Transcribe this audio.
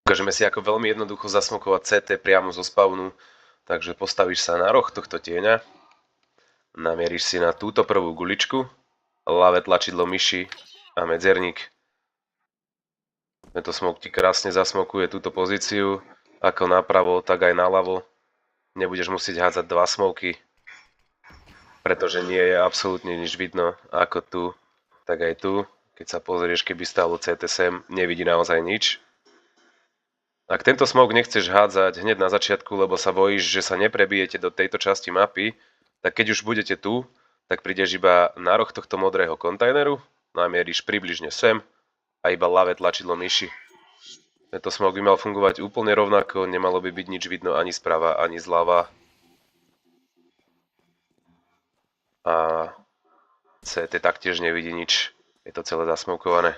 Ukážeme si, ako veľmi jednoducho zasmokovať CT priamo zo spawnu. Takže postavíš sa na roh tohto tieňa, namieríš si na túto prvú guličku, ľavé tlačidlo myši a medzerník. Tento smok ti krásne zasmokuje túto pozíciu, ako napravo, tak aj naľavo. Nebudeš musieť hádzať dva smoky, pretože nie je absolútne nič vidno, ako tu, tak aj tu. Keď sa pozrieš, keby stálo CT sem, nevidí naozaj nič. Ak tento smok nechceš hádzať hneď na začiatku, lebo sa bojíš, že sa neprebijete do tejto časti mapy, tak keď už budete tu, tak prídeš iba na roh tohto modrého kontajneru, namieríš približne sem a iba ľavé tlačidlo myši. Tento smok by mal fungovať úplne rovnako, nemalo by byť nič vidno ani zprava, ani zľava. A CT taktiež nevidí nič, je to celé zasmokované.